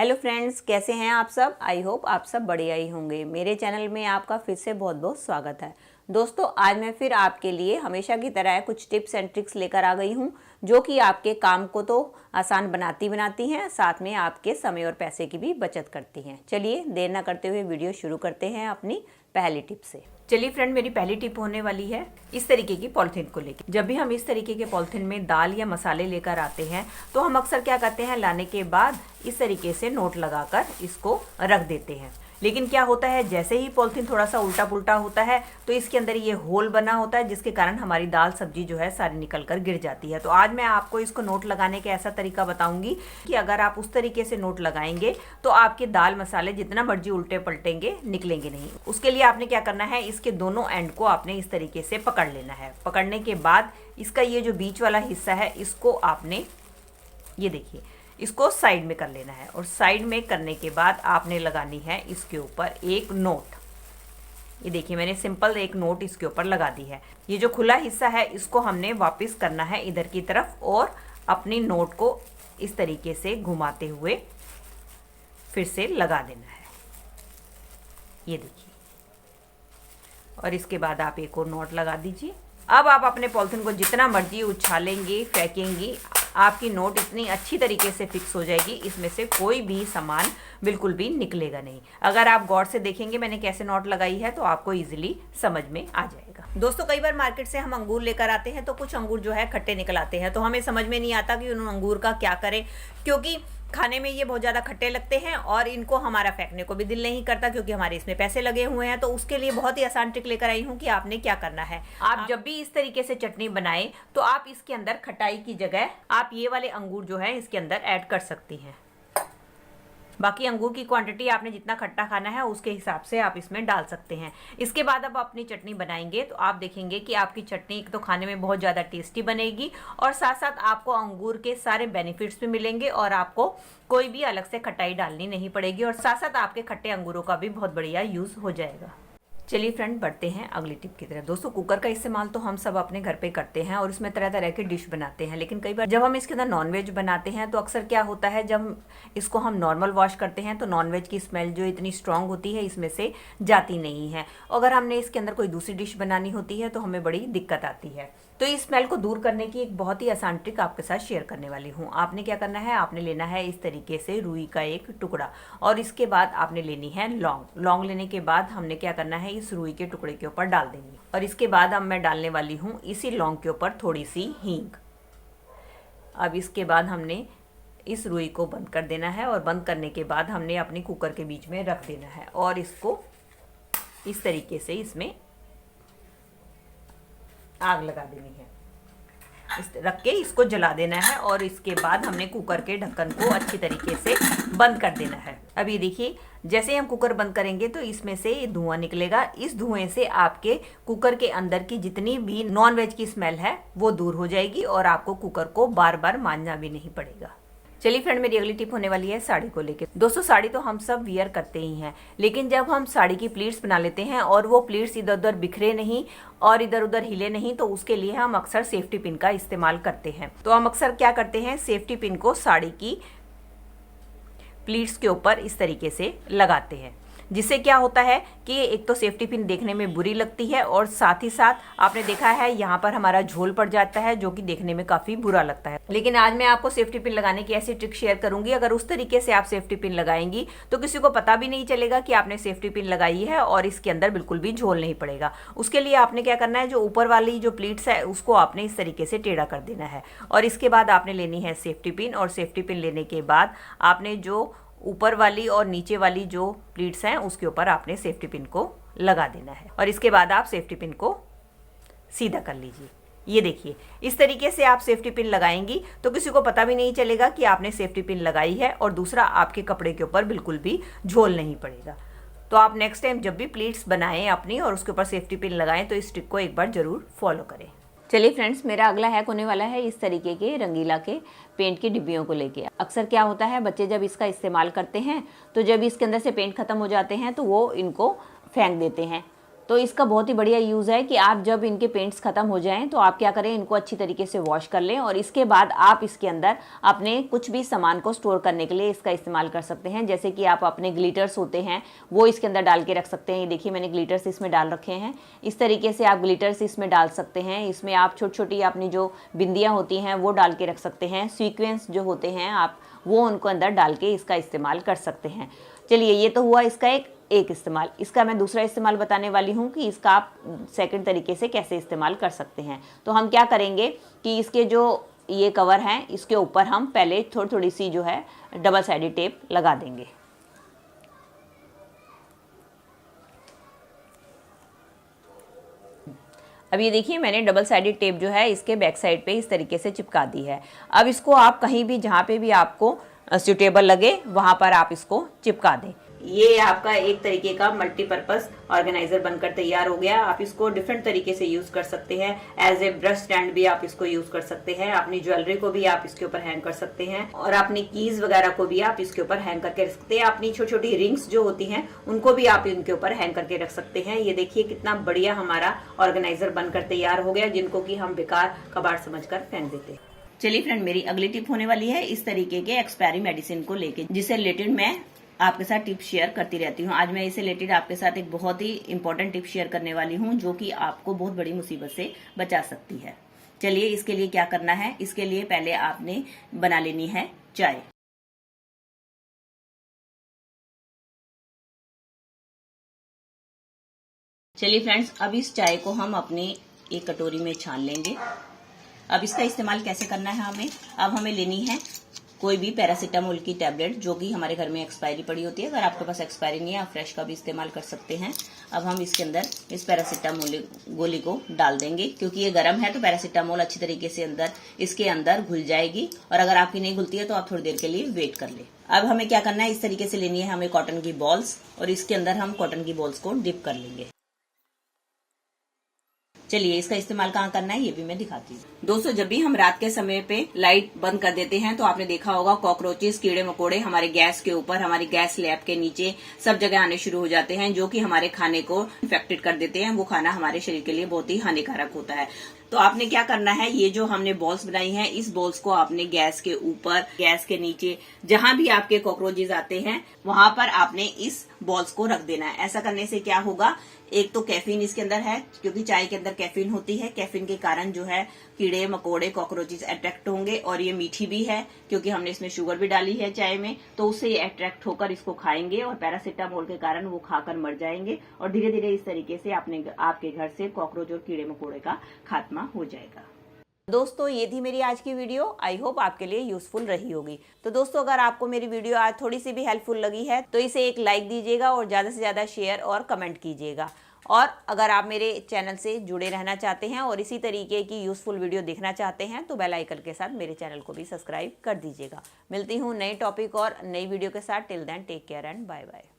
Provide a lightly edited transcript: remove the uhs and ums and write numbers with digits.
Hello friends, कैसे हैं आप सब। आई होप आप सब बढ़िया ही होंगे। मेरे चैनल में आपका फिर से बहुत बहुत स्वागत है। दोस्तों, आज मैं फिर आपके लिए हमेशा की तरह कुछ टिप्स एंड ट्रिक्स लेकर आ गई हूं, जो कि आपके काम को तो आसान बनाती हैं, साथ में आपके समय और पैसे की भी बचत करती हैं। चलिए देर ना करते हुए वीडियो शुरू करते हैं अपनी पहली टिप से। चलिए फ्रेंड, मेरी पहली टिप होने वाली है इस तरीके की पॉलिथीन को लेकर। जब भी हम इस तरीके के पॉलिथीन में दाल या मसाले लेकर आते हैं तो हम अक्सर क्या करते हैं, लाने के बाद इस तरीके से नोट लगाकर इसको रख देते हैं। लेकिन क्या होता है, जैसे ही पॉलिथीन थोड़ा सा उल्टा पुल्टा होता है तो इसके अंदर ये होल बना होता है, जिसके कारण हमारी दाल सब्जी जो है सारी निकल कर गिर जाती है। तो आज मैं आपको इसको नोट लगाने का ऐसा तरीका बताऊंगी कि अगर आप उस तरीके से नोट लगाएंगे तो आपके दाल मसाले जितना मर्जी उल्टे पलटेंगे निकलेंगे नहीं। उसके लिए आपने क्या करना है, इसके दोनों एंड को आपने इस तरीके से पकड़ लेना है। पकड़ने के बाद इसका ये जो बीच वाला हिस्सा है इसको आपने, ये देखिए, इसको साइड में कर लेना है। और साइड में करने के बाद आपने लगानी है इसके ऊपर एक नोट। ये देखिए, मैंने सिंपल एक नोट इसके ऊपर लगा दी है। ये जो खुला हिस्सा है इसको हमने वापस करना है इधर की तरफ और अपनी नोट को इस तरीके से घुमाते हुए फिर से लगा देना है। ये देखिए, और इसके बाद आप एक और नोट लगा दीजिए। अब आप अपने पॉलिथीन को जितना मर्जी उछालेंगे, फेंकेंगी, आपकी नोट इतनी अच्छी तरीके से फिक्स हो जाएगी, इसमें से कोई भी सामान बिल्कुल भी निकलेगा नहीं। अगर आप गौर से देखेंगे मैंने कैसे नोट लगाई है तो आपको इजीली समझ में आ जाएगा। दोस्तों, कई बार मार्केट से हम अंगूर लेकर आते हैं तो कुछ अंगूर जो है खट्टे निकल आते हैं, तो हमें समझ में नहीं आता कि उन अंगूर का क्या करें, क्योंकि खाने में ये बहुत ज़्यादा खट्टे लगते हैं और इनको हमारा फेंकने को भी दिल नहीं करता, क्योंकि हमारे इसमें पैसे लगे हुए हैं। तो उसके लिए बहुत ही आसान ट्रिक लेकर आई हूँ कि आपने क्या करना है। आप जब भी इस तरीके से चटनी बनाएं तो आप इसके अंदर खटाई की जगह आप ये वाले अंगूर जो है इसके अंदर ऐड कर सकती हैं। बाकी अंगूर की क्वांटिटी आपने जितना खट्टा खाना है उसके हिसाब से आप इसमें डाल सकते हैं। इसके बाद अब अपनी चटनी बनाएंगे तो आप देखेंगे कि आपकी चटनी एक तो खाने में बहुत ज़्यादा टेस्टी बनेगी और साथ साथ आपको अंगूर के सारे बेनिफिट्स भी मिलेंगे और आपको कोई भी अलग से खटाई डालनी नहीं पड़ेगी और साथ साथ आपके खट्टे अंगूरों का भी बहुत बढ़िया यूज़ हो जाएगा। चलिए फ्रेंड, बढ़ते हैं अगली टिप की तरफ। दोस्तों, कुकर का इस्तेमाल तो हम सब अपने घर पे करते हैं और इसमें तरह तरह के डिश बनाते हैं, लेकिन कई बार जब हम इसके अंदर नॉनवेज बनाते हैं तो अक्सर क्या होता है, जब इसको हम नॉर्मल वॉश करते हैं तो नॉनवेज की स्मेल जो इतनी स्ट्रांग होती है इसमें से जाती नहीं है। अगर हमने इसके अंदर कोई दूसरी डिश बनानी होती है तो हमें बड़ी दिक्कत आती है। तो इस स्मेल को दूर करने की एक बहुत ही आसान ट्रिक आपके साथ शेयर करने वाली हूँ। आपने क्या करना है, आपने लेना है इस तरीके से रुई का एक टुकड़ा और इसके बाद आपने लेनी है लौंग। लौंग लेने के बाद हमने क्या करना है, इस रुई के टुकड़े के ऊपर डाल देंगे और इसके बाद अब मैं डालने वाली हूँ इसी लौंग के ऊपर थोड़ी सी हींग। अब इसके बाद हमने इस रुई को बंद कर देना है और बंद करने के बाद हमने अपने कुकर के बीच में रख देना है और इसको इस तरीके से इसमें आग लगा देनी है। इस रख के इसको जला देना है और इसके बाद हमने कुकर के ढक्कन को अच्छी तरीके से बंद कर देना है। अब ये देखिए, जैसे हम कुकर बंद करेंगे तो इसमें से धुआं निकलेगा। इस धुएं से आपके कुकर के अंदर की जितनी भी नॉनवेज की स्मेल है वो दूर हो जाएगी और आपको कुकर को बार बार मांजना भी नहीं पड़ेगा। चलिए फ्रेंड, मेरी अगली टिप होने वाली है साड़ी को लेकर। दोस्तों, साड़ी तो हम सब वियर करते ही हैं, लेकिन जब हम साड़ी की प्लीट्स बना लेते हैं और वो प्लीट्स इधर उधर बिखरे नहीं और इधर उधर हिले नहीं, तो उसके लिए हम अक्सर सेफ्टी पिन का इस्तेमाल करते हैं। तो हम अक्सर क्या करते हैं, सेफ्टी पिन को साड़ी की प्लीट्स के ऊपर इस तरीके से लगाते हैं, जिससे क्या होता है कि एक तो सेफ्टी पिन देखने में बुरी लगती है और साथ ही साथ आपने देखा है यहाँ पर हमारा झोल पड़ जाता है, जो कि देखने में काफ़ी बुरा लगता है। लेकिन आज मैं आपको सेफ्टी पिन लगाने की ऐसी ट्रिक शेयर करूंगी, अगर उस तरीके से आप सेफ्टी पिन लगाएंगी तो किसी को पता भी नहीं चलेगा कि आपने सेफ्टी पिन लगाई है और इसके अंदर बिल्कुल भी झोल नहीं पड़ेगा। उसके लिए आपने क्या करना है, जो ऊपर वाली जो प्लीट्स है उसको आपने इस तरीके से टेढ़ा कर देना है और इसके बाद आपने लेनी है सेफ्टी पिन और सेफ्टी पिन लेने के बाद आपने जो ऊपर वाली और नीचे वाली जो प्लीट्स हैं उसके ऊपर आपने सेफ्टी पिन को लगा देना है और इसके बाद आप सेफ्टी पिन को सीधा कर लीजिए। ये देखिए, इस तरीके से आप सेफ्टी पिन लगाएंगी तो किसी को पता भी नहीं चलेगा कि आपने सेफ्टी पिन लगाई है और दूसरा, आपके कपड़े के ऊपर बिल्कुल भी झोल नहीं पड़ेगा। तो आप नेक्स्ट टाइम जब भी प्लीट्स बनाएं अपनी और उसके ऊपर सेफ्टी पिन लगाएं तो इस ट्रिक को एक बार जरूर फॉलो करें। चलिए फ्रेंड्स, मेरा अगला हैक होने वाला है इस तरीके के रंगीला के पेंट की डिब्बियों को लेके। अक्सर क्या होता है, बच्चे जब इसका इस्तेमाल करते हैं तो जब इसके अंदर से पेंट खत्म हो जाते हैं तो वो इनको फेंक देते हैं। तो इसका बहुत ही बढ़िया यूज़ है कि आप जब इनके पेंट्स ख़त्म हो जाएं तो आप क्या करें, इनको अच्छी तरीके से वॉश कर लें और इसके बाद आप इसके अंदर अपने कुछ भी सामान को स्टोर करने के लिए इसका इस्तेमाल कर सकते हैं। जैसे कि आप अपने ग्लिटर्स होते हैं वो इसके अंदर डाल के रख सकते हैं। ये देखिए मैंने ग्लिटर्स इसमें डाल रखे हैं। इस तरीके से आप ग्लिटर्स इसमें डाल सकते हैं। इसमें आप छोटी छोटी अपनी जो बिंदियाँ होती हैं वो डाल के रख सकते हैं। सीक्वेंस जो होते हैं आप वो उनको अंदर डाल के इसका इस्तेमाल कर सकते हैं। चलिए ये तो हुआ इसका एक इस्तेमाल। इसका मैं दूसरा इस्तेमाल बताने वाली हूँ कि इसका आप सेकंड तरीके से कैसे इस्तेमाल कर सकते हैं। तो हम क्या करेंगे कि इसके जो ये कवर हैं इसके ऊपर हम पहले थोड़ी थोड़ी सी जो है डबल साइडेड टेप लगा देंगे। अब ये देखिए मैंने डबल साइडेड टेप जो है इसके बैक साइड पे इस तरीके से चिपका दी है। अब इसको आप कहीं भी जहाँ पे भी आपको सूटेबल लगे वहाँ पर आप इसको चिपका दें। ये आपका एक तरीके का मल्टीपर्पज ऑर्गेनाइजर बनकर तैयार हो गया। आप इसको डिफरेंट तरीके से यूज कर सकते हैं। एज ए ब्रश स्टैंड भी आप इसको यूज कर सकते हैं। अपनी ज्वेलरी को भी आप इसके ऊपर हैंग कर सकते हैं और अपनी कीज वगैरह को भी आप इसके ऊपर हैंग करके रख सकते हैं। अपनी छोटी छोटी रिंग्स जो होती हैं उनको भी आप इनके ऊपर हैंग करके रख सकते हैं। ये देखिए कितना बढ़िया हमारा ऑर्गेनाइजर बनकर तैयार हो गया, जिनको की हम बेकार कबाड़ समझकर फेंक देते हैं। चलिए फ्रेंड, मेरी अगली टिप होने वाली है इस तरीके के एक्सपायरी मेडिसिन को लेके, जिससे रिलेटेड मैं आपके साथ टिप शेयर करती रहती हूँ। आज मैं इससे रिलेटेड आपके साथ एक बहुत ही इंपॉर्टेंट टिप शेयर करने वाली हूँ जो कि आपको बहुत बड़ी मुसीबत से बचा सकती है। चलिए इसके लिए क्या करना है। इसके लिए पहले आपने बना लेनी है चाय। चलिए फ्रेंड्स, अब इस चाय को हम अपनी एक कटोरी में छान लेंगे। अब इसका इस्तेमाल कैसे करना है हमें, अब हमें लेनी है कोई भी पैरासीटामोल की टैबलेट जो कि हमारे घर में एक्सपायरी पड़ी होती है। अगर आपके पास एक्सपायरी नहीं है आप फ्रेश का भी इस्तेमाल कर सकते हैं। अब हम इसके अंदर इस पैरासीटामोल गोली को डाल देंगे। क्योंकि ये गर्म है तो पैरासीटामोल अच्छी तरीके से इसके अंदर घुल जाएगी, और अगर आपकी नहीं घुलती है तो आप थोड़ी देर के लिए वेट कर ले। अब हमें क्या करना है, इस तरीके से लेनी है हमें कॉटन की बॉल्स, और इसके अंदर हम कॉटन की बॉल्स को डिप कर लेंगे। चलिए इसका इस्तेमाल कहाँ करना है ये भी मैं दिखाती हूँ। दोस्तों, जब भी हम रात के समय पे लाइट बंद कर देते हैं तो आपने देखा होगा कॉकरोचेस, कीड़े मकोड़े हमारे गैस के ऊपर, हमारी गैस स्लैब के नीचे सब जगह आने शुरू हो जाते हैं, जो कि हमारे खाने को इन्फेक्टेड कर देते हैं। वो खाना हमारे शरीर के लिए बहुत ही हानिकारक होता है। तो आपने क्या करना है, ये जो हमने बॉल्स बनाई हैं इस बॉल्स को आपने गैस के ऊपर, गैस के नीचे, जहां भी आपके कॉकरोचेस आते हैं वहां पर आपने इस बॉल्स को रख देना है। ऐसा करने से क्या होगा, एक तो कैफीन इसके अंदर है, क्योंकि चाय के अंदर कैफीन होती है। कैफीन के कारण जो है कीड़े मकोड़े कॉकरोचेस अट्रैक्ट होंगे, और ये मीठी भी है क्योंकि हमने इसमें शुगर भी डाली है चाय में, तो उससे ये अट्रैक्ट होकर इसको खाएंगे और पैरासीटामोल के कारण वो खाकर मर जाएंगे, और धीरे धीरे इस तरीके से आपके घर से कॉकरोच और कीड़े मकोड़े का खात्मा हो जाएगा। दोस्तों, ये थी मेरी आज की वीडियो। आई होप आपके लिए यूजफुल रही होगी। तो दोस्तों, अगर आपको मेरी वीडियो आज थोड़ी सी भी हेल्पफुल लगी है तो इसे एक लाइक दीजिएगा और ज़्यादा से ज़्यादा शेयर और कमेंट कीजिएगा। और अगर आप मेरे चैनल से जुड़े रहना चाहते हैं और इसी तरीके की यूजफुल वीडियो देखना चाहते हैं तो बेल आइकन के साथ मेरे चैनल को भी सब्सक्राइब कर दीजिएगा। मिलती हूँ नए टॉपिक और नई वीडियो के साथ। Till then take care and bye bye.